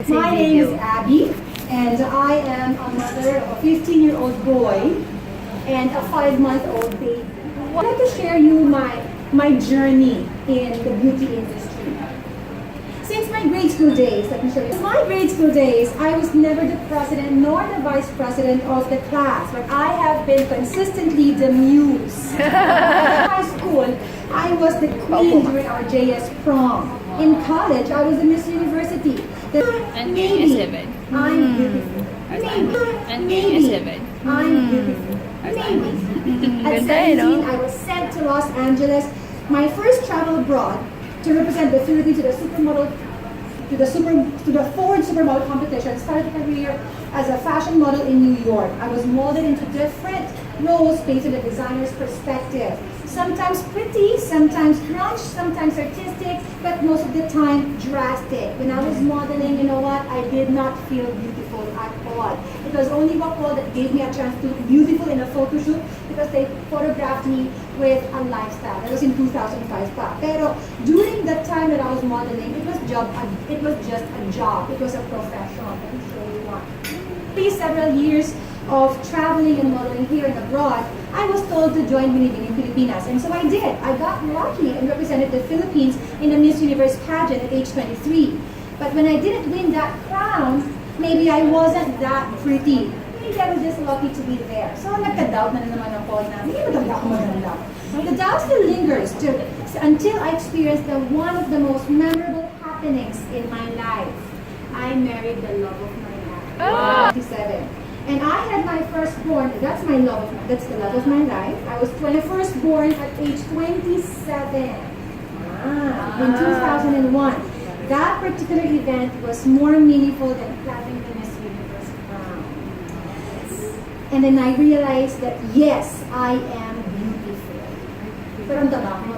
My name is Abby, and I am a mother of a 15-year-old boy and a 5-month-old baby. I'd like to share you my journey in the beauty industry. Since my grade school days, let me show you. In my grade school days, I was never the president nor the vice president of the class, but I have been consistently the muse. In high school, I was the queen during our JS prom. In college, I was the Miss University. Maybe I'm beautiful. Maybe I'm beautiful. Maybe. At 17, I was sent to Los Angeles. My first travel abroad to represent the Philippines to the foreign supermodel competition. Started a career as a fashion model in New York. I was molded into different roles based on the designer's perspective. Sometimes pretty, sometimes crunch, sometimes artistic, but most of the time drastic. When I was modeling, you know what? I did not feel beautiful at all. It was only RuPaul that gave me a chance to look beautiful in a photo shoot because they photographed me with a lifestyle. That was in 2005 pa. Pero during that time that I was modeling, it was just a job. It was a profession. Let me show you one. After several years of traveling and modeling here and abroad, I was told to join Binibining Pilipinas, and so I did. I got lucky and represented the Philippines in the Miss Universe pageant at age 23. But when I didn't win that crown, maybe I wasn't that pretty. Maybe I was just lucky to be there. So nagka-doubt na naman ako na hindi maganda ako maganda. The doubt still lingers until I experienced one of the most memorable happenings in my life. I married the love of my life. 27. And I had my firstborn, that's the love of my life. I was firstborn at age 27. In 2001. That particular event was more meaningful than having the Miss Universe crown. And then I realized that yes, I am beautiful. Pero ang taba mo,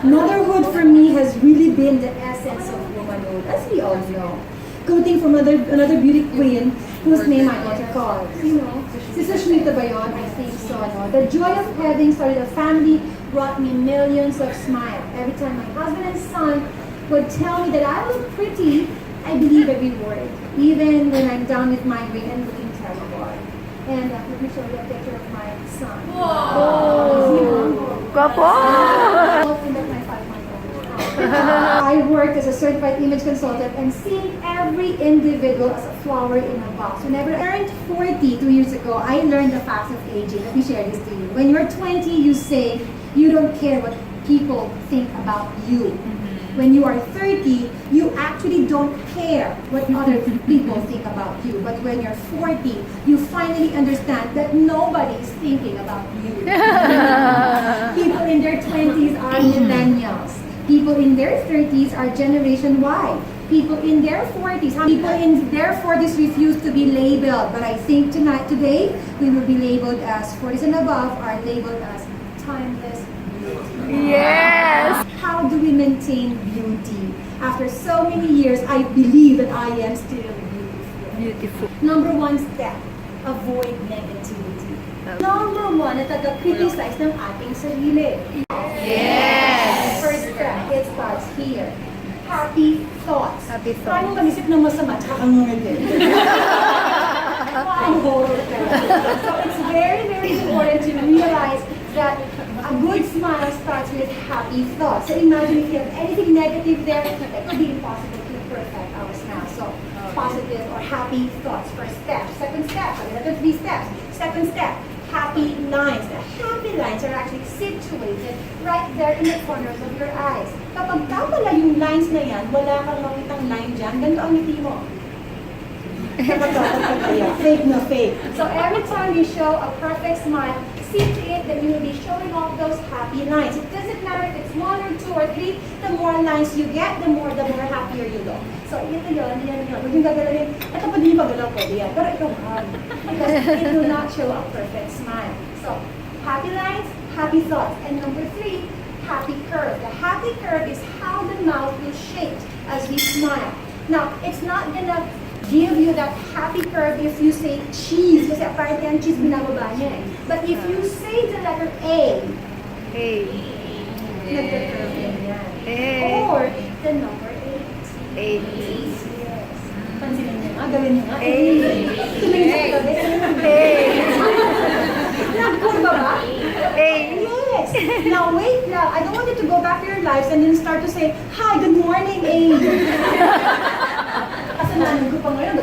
motherhood for me has really been the essence of womanhood, as we all know. Quoting from another beauty queen whose name I don't recall. You know, Sister Shnita ba yun? I think so. No? The joy of having started a family brought me millions of smiles. Every time my husband and son would tell me that I was pretty, I believe every word. Even when I'm down with migraine and looking terrible. And let me show you a picture of my son. Whoa! Guapo! I worked as a certified image consultant and seeing every individual as a flower in a box. Whenever I turned 40 2 years ago, I learned the facts of aging. Let me share this to you. When you're 20, you say you don't care what people think about you. When you are 30, you actually don't care what other people think about you. But when you're 40, you finally understand that nobody's thinking about you. People in their 20s are millennials. People in their 30s are Generation Y. People in their 40s refuse to be labeled. But I think today, we will be labeled as 40s and above are labeled as timeless beauty. Yes! How do we maintain beauty? After so many years, I believe that I am still beautiful. Number one step, avoid negativity. Number one, na taga-criticize ng ating sarili. Yes! First step, it starts here. Happy thoughts. Happy thoughts. Paano mag-isip ng masama? Tsaka ang ngiti. So it's very, very important to realize that a good smile starts with happy thoughts. So imagine if you have anything negative there, it would be impossible to perfect our smile. So positive or happy thoughts. First step. Second step. Another 3 steps. Second step. Happy lines. The happy lines are actually situated right there in the corners of your eyes. Kapag pala yung lines na yan, wala kang makitang line dyan, ganito ang ngiti mo. Fake na fake. So every time you show a perfect smile, see to it that you will be showing off those happy lines. It doesn't matter if it's 1 or 2 or 3, the more lines you get, the more happier you look. So ito yun. Huwag yung gagalawin, ito pa din yung pagalaw pwede yan. Pero ito because it will not show a perfect smile. So happy lines, happy thoughts. And number 3, happy curve. The happy curve is how the mouth will shape as we smile. Now, it's not gonna give you that happy curve if you say cheese, kasi apparently ang cheese binababa niya eh. But if you say the letter A, nagka-curve din yan. Or the number 8. 8. Pansinin niyo nga, gawin niyo nga. 8. Tuloy sa tuloy. 8. Nagkurba ba? 8. Yes. Now wait lang. I don't want you to go back to your lives and then start to say, hi, good morning, A. Kasi nanin ko pa ngayon,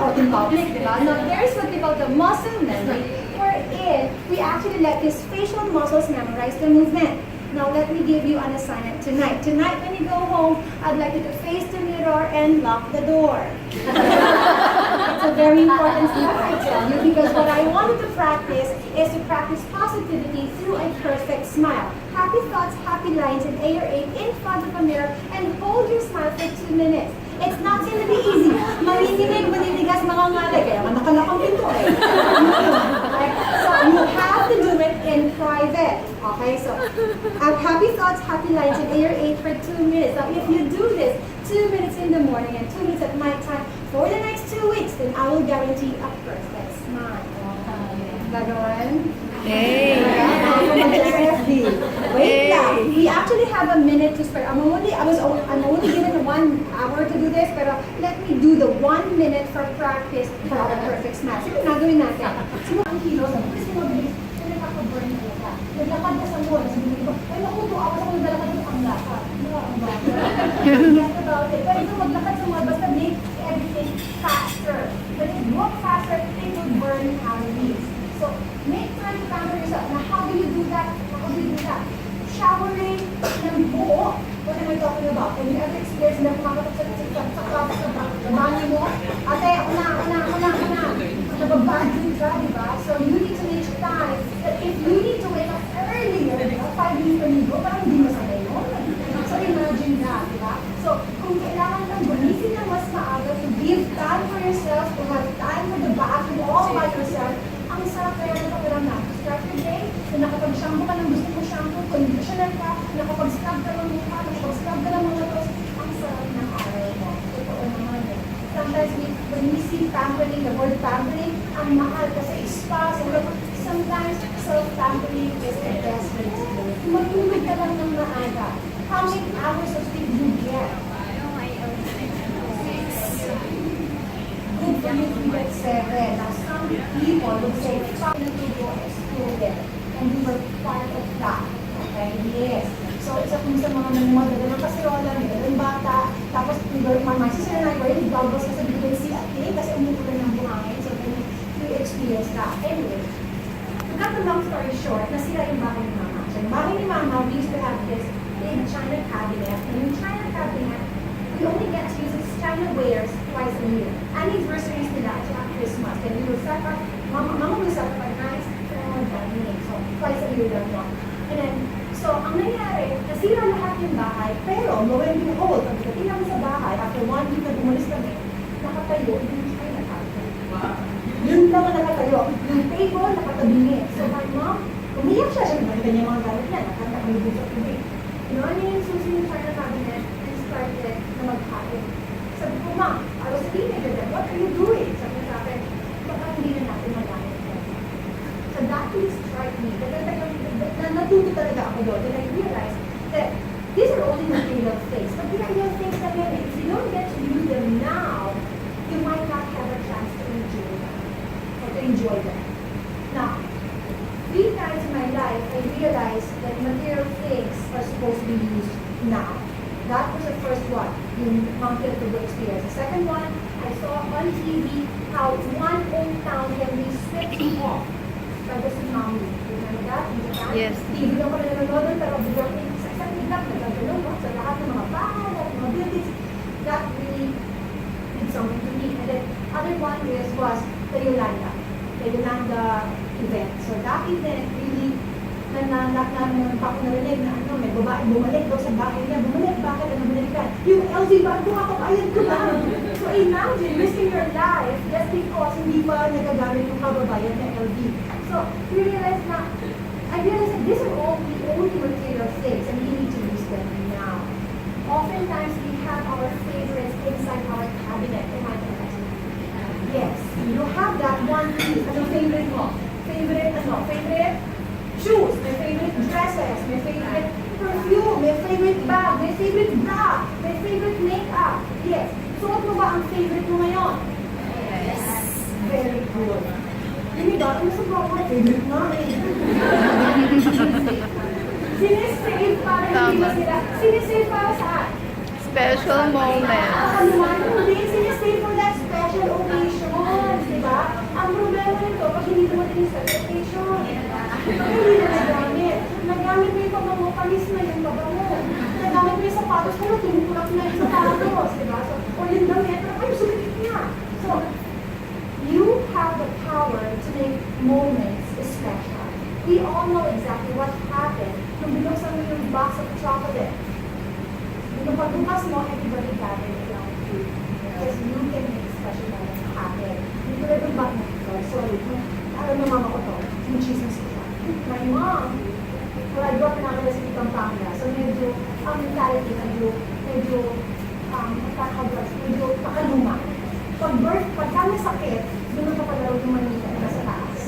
out in public, di ba? Now, there's what we call the muscle memory, wherein we actually let these facial muscles memorize the movement. Now, let me give you an assignment tonight. Tonight, when you go home, I'd like you to face the mirror and lock the door. It's a very important step, I tell you, because what I wanted to practice is to practice positivity through a perfect smile. Happy thoughts, happy lines in A or 8 in front of a mirror and hold your smile for 2 minutes. It's not going to be easy. Marininig, maninigas, mga ngalay. Kaya nga nakalakang pinto eh. Okay? So you have to do it in private. Okay? So have happy thoughts, happy lines in A or 8 for 2 minutes. Now if you do this 2 minutes in the morning and 2 minutes at night time for the next 2 weeks, then I will guarantee a perfect smile. Gagawin? Hey. Wait lang. We actually have a minute to spare. I'm only given 1 hour to do this, pero let me do the 1 minute for practice for our perfect smile. Sige, nagawin natin. Sino ang hero? Kasi mabilis. Kung nakaka-burn na ka. Naglakad ka sa mall. Sabi ko, ay naku, 2 hours ako naglalakad ng panglakad. Forget about it. Pwede maglakad sa mall, basta make everything faster. When you walk faster, it will burn calories. So, make time to pamper yourself. Now, how do you do that? How do you do that? Showering ng buo. What am I talking about? Have you ever experienced na kumakatok sa banyo mo? Ate, ako na. Nababadyo ka, di ba? So, you need to make time that if you need to wake up earlier, di ba? 5 minutes paligo, parang hindi masakay yun. So, imagine that, di ba? So, kung kailangan lang gumising na mas maaga, to give time for yourself, to have time for the bathroom all by yourself, ang sarap kaya na pakiram na. Start your day, na nakapag-shampoo ka ng gusto mo shampoo, conditioner ka, nakapag-scrub ka ng mukha, nakapag-scrub ka ng mga toes, ang sarap ng araw mo. Totoo naman eh. Sometimes when we see pampering, the word pampering, ang mahal kasi spa, sometimes self-pampering is the best way to do it. Matulog ka lang ng maaga. How many hours of sleep do you get? Good for you to get 7. Now, some people would say, "Some people are excluded," and we were part of that. Okay? Yes. So, isa kung sa mga nangyayari ng kasirola, may dalang bata, tapos my sister and I were in goggles kasi we couldn't see a thing kasi umuulan ng buhangin. So, we experienced that. Anyway, to cut the long story short, nasira yung bahay ni Mama. So, yung bahay ni Mama, we used to have this big China cabinet. And yung China cabinet, we only get to use its China wares twice a year. Anniversaries nila at Christmas. Then we will set up, Mama will set up a nice formal dining. So, twice a year lang yun. And then, so, ang nangyari, nasira lahat yung bahay, pero lo and behold, pagdating namin sa bahay, after 1 week na bumulis kami, nakatayo yung China cabinet. Yun lang ang nakatayo. Yung table, nakatabingi. So, my mom, umiyak siya. Siya, nakita niya mga gamit niya. Nakatayo sa tubig. Kinuha niya yung susi yung China cabinet and started na magkain. Sabi ko, Mom, I was a teenager then. What are you doing? Sabi ko sa akin, baka hindi na natin magamit ko. So that really struck me. Natuto talaga ako doon. And I realized that these are only material things. But material things na yun, if you don't get to use them now, you might not have a chance to enjoy them. Or to enjoy them. Now, 3 times in my life, I realized that material things are supposed to be used now. That was the first one, yung mountain to the experience. The second one, I saw on TV how one old town can be switched off by the tsunami. Remember that? In Japan? Yes. TV lang pala nanonood, pero biglang sa isang biglang nagagano'n, no? Sa lahat ng mga bahay, at mga buildings. That really did something to me. And then, other one was the Yolanda event. So that event really naman pa ako narinig na may babae bumalik daw sa bahay niya. Bakit na bumalikan? Yung LV bag ko, kakapayad ko lang. So imagine, risking your life just because hindi pa nagagamit yung kababayan ng LV. So, I realized that these are all the only material things and we need to use them now. Oftentimes, we have our favorites inside our cabinet. Am I correct? Yes. You have that one piece. Ano favorite mo? Favorite shoes, my favorite dresses, my favorite perfume, may favorite bag, may favorite bra, may favorite makeup. Yes. Suot mo ba ang favorite mo ngayon? Yes. Very good. Hindi ba? Ano sa mga favorite na? Sinisave para hindi ba sila? Sinisave para saan? Special moment. Ano man, hindi. Sinisave for that special occasion. Diba? Ang problema nito, pag hindi dumating yung special occasion, hindi na nagamit. Nagamit mo yung pabango, panis na yung pabango. Nagamit mo yung sapatos mo, tinutulak na yung sapatos. Diba? So, o yung damit, ay, sumikit niya. So, you have the power to make moments special. We all know exactly what happened nung binuksan mo yung box of chocolate. Nung pagbukas mo, everybody gathered around you. Because you can make special moments happen. Hindi ko rin ba sorry. Alam mo mama ko to, yung chismis ko siya. My mom, well, I grew up in Abbygail, Pampanga. So medyo, ang mentality, medyo pakaluma. Pag kami sakit, doon ang papalaro yung manita na sa taas.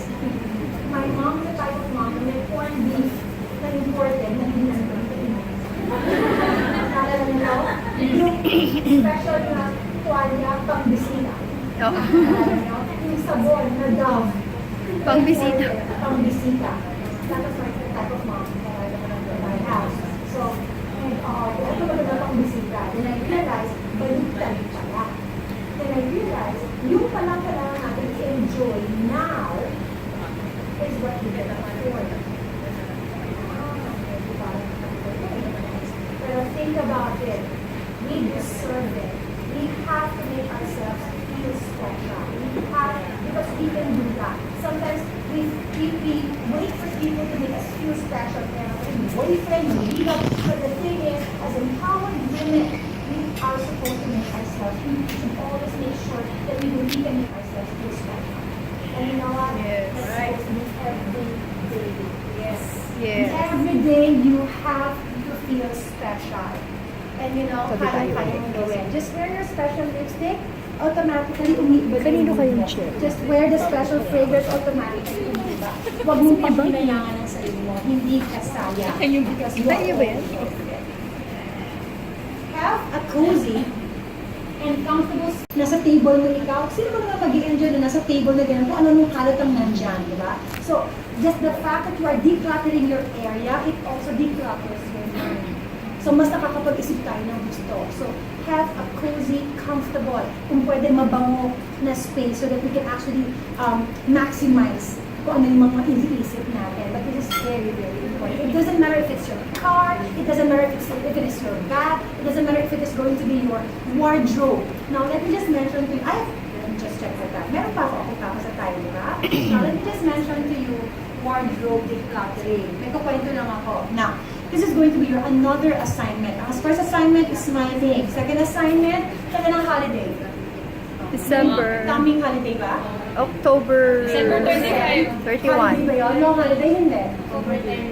My mom, the type of mom, may corned beef na imported na hindi namin pagkakinig. Naalala nyo? Yung special na tuwalya pang-bisita. Naalala nyo? Yung sabon na dove. Pang-bisita. Pang-bisita. That was my type of mom in my house. So, ito maganda pang-bisita. Then I realized, baliktad pala. Then I realized, yung palang kailangan natin i-enjoy now is what we can afford. Pero think about it. We deserve it. We have to make ourselves feel special. We have, because we can do that. Sometimes we wait for people to make us feel special. Boyfriend, but the thing is, as empowered women, we are supposed to make ourselves, we should always make sure that we can make ourselves feel special. And you know what? Yes. That's Right. supposed to be every day. Yes. Yes. Every day you have to feel special. And you know, Sabi tayo. kaya mong gawin. Just wear your special lipstick, automatically umiiba. Kanino kayong chair? Just wear the special fragrance, automatically umiiba. Huwag mong pagkailangan ng sarili mo. Hindi ka sayang. Because you Kanya ba yan? have a cozy and comfortable nasa table mo ikaw. Sino ba naman mag-i-enjoy na nasa table na ganyan kung ano nung kalat ang nandyan, di ba? So, just the fact that you are decluttering your area, it also declutters your mind. So, mas nakakapag-isip tayo ng gusto. So, have a cozy, comfortable, kung pwede mabango na space so that we can actually maximize kung ano yung mga iniisip natin. But this is very, very important. It doesn't matter if it's your car, it doesn't matter if it is your bag, it doesn't matter if it is going to be your wardrobe. Now, let me just mention to you, let me just check for that. Meron pa ako tapos sa tayo, di ba? Now, let me just mention to you wardrobe decluttering. May kukwento lang ako. Now, this is going to be your another assignment. Ang first assignment is smiling. Second assignment, kailan ang holiday? December. Coming holiday ba? October December 25. 31. Holiday ba yun? No, holiday hindi.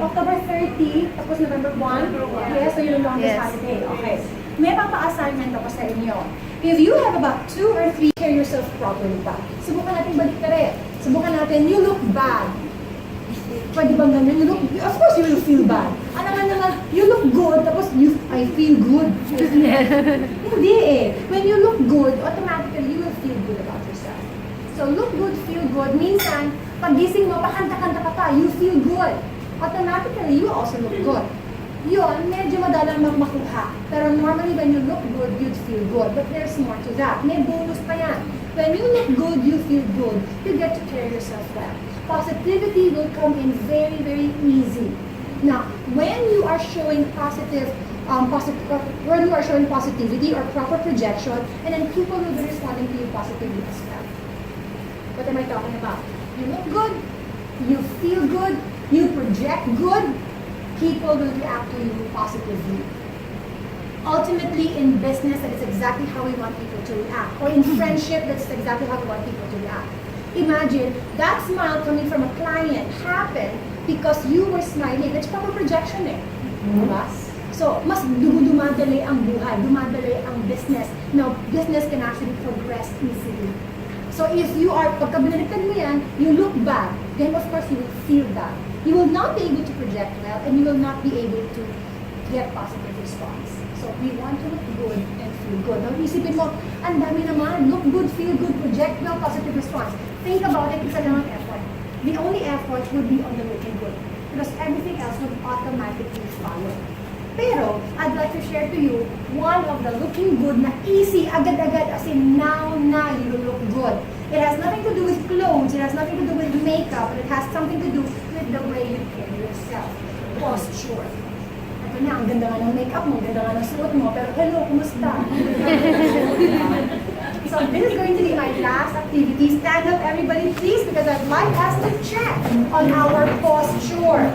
October 30, tapos November 1. Yes, so yung longest Yes. holiday. Okay. May papa-assignment ako sa inyo. If you have about 2 or 3, care yourself properly pa. Subukan natin balik ka rin. Subukan natin, you look bad. Pwede bang ganyan? You look, of course you will feel bad. Ano naman, you look good, tapos I feel good. Hindi eh. When you look good, automatically you will feel good about yourself. So look good, feel good. Minsan, pag gising mo, pakanta-kanta ka pa, you feel good. Automatically, you also look good. Yun, medyo madalang makuha. Pero normally, when you look good, you'd feel good. But there's more to that. May bonus pa yan. When you look good, you feel good. You get to carry yourself well. Positivity will come in very, very easy. Now, when you are showing when you are showing positivity or proper projection, and then people will be responding to you positively as well. What am I talking about? You look good, you feel good, you project good, people will react to you positively. Ultimately, in business, that is exactly how we want people to react. Or in friendship, that's exactly how we want people to react. Imagine, that smile coming from a client happened because you were smiling. That's proper projection eh. Diba? So, mas dumadali ang buhay, dumadali ang business. Now, business can actually progress easily. So, if you are, pagka binaliktad mo yan, you look bad, then of course you will feel bad. You will not be able to project well, and you will not be able to get positive response. So we want to look good and feel good. Now isipin mo, ang dami naman, look good, feel good, project well, positive response. Think about it, isa lang ang effort. The only effort would be on the looking good because everything else would automatically follow. Pero, I'd like to share to you one of the looking good na easy, agad-agad, as in now na you look good. It has nothing to do with clothes, it has nothing to do with makeup, but it has something to do with the way you carry yourself. Posture. Ito na, ang ganda nga ng makeup mo, ang ganda nga ng suot mo, pero hello, kumusta? So this is going to be my last activity. Stand up everybody please because I'd like us to check on our posture.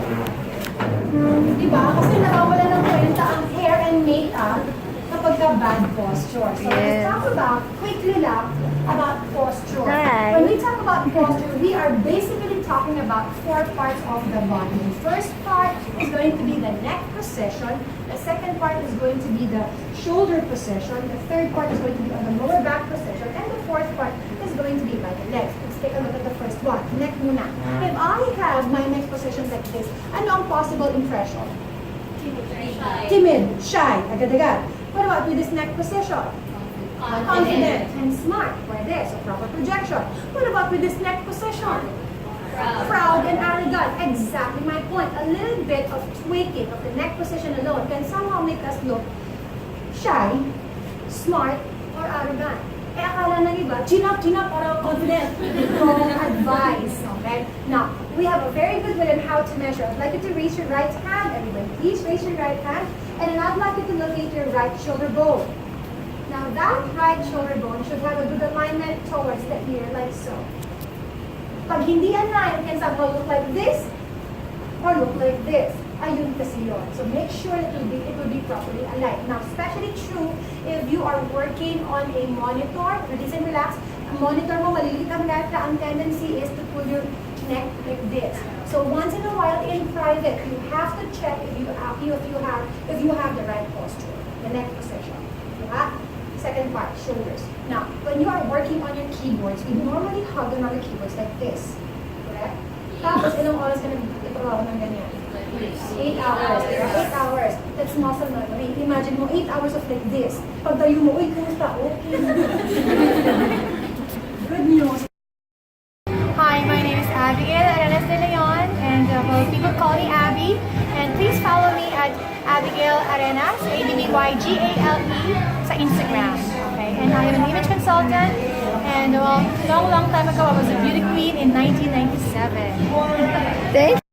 Diba? Kasi nakawala ng kwenta ang hair and makeup kapag ka bad posture. So let's talk about, quickly lang, about posture. Hi. When we talk about posture, we are basically talking about 4 parts of the body. The first part is going to be the neck position. The second part is going to be the shoulder position. The third part is going to be on the lower back position. And the fourth part is going to be by the legs. Let's take a look at the first one. Neck muna. If I have my neck position like this, ano ang possible impression? Timid, shy, agad-agad. What about with this neck position? Confident and smart. Pwede. So proper projection. What about with this neck position? Proud and arrogant. Exactly my point. A little bit of tweaking of the neck position alone can somehow make us look shy, smart, or arrogant. Eh, akala ng iba, chin up, para confident. Wrong advice, okay? Now, we have a very good way on how to measure. I'd like you to raise your right hand, everybody. Please raise your right hand. And then I'd like you to locate your right shoulder bone. Now, that right shoulder bone should have a good alignment towards the ear, like so. Pag hindi aligned, it can somehow look like this, or look like this. Ayun kasi yun. So make sure that it will be properly aligned. Now, especially true if you are working on a monitor, release and relax. Ang monitor mo, malilit ang data, ang tendency is to pull your neck like this. So once in a while, in private, you have to check if you have the right posture, the neck position. Diba? Second part, shoulders. Now, when you are working on your keyboards, we normally hug on our keyboards like this. Correct? Tapos, ilang oras ka nagtrabaho ng ganyan? 8 hours. 8 hours. That's muscle memory. Imagine mo, 8 hours of like this. Pag tayo mo, uy, kumusta? Okay. Good news. Hi, my name is Abbygail Arenas de Leon, and people call me Abby. And please follow me at Abbygail Arenas, ABBYGALE, sa Instagram. Okay, and I am an image consultant. And long time ago, I was a beauty queen in 1997. Thanks.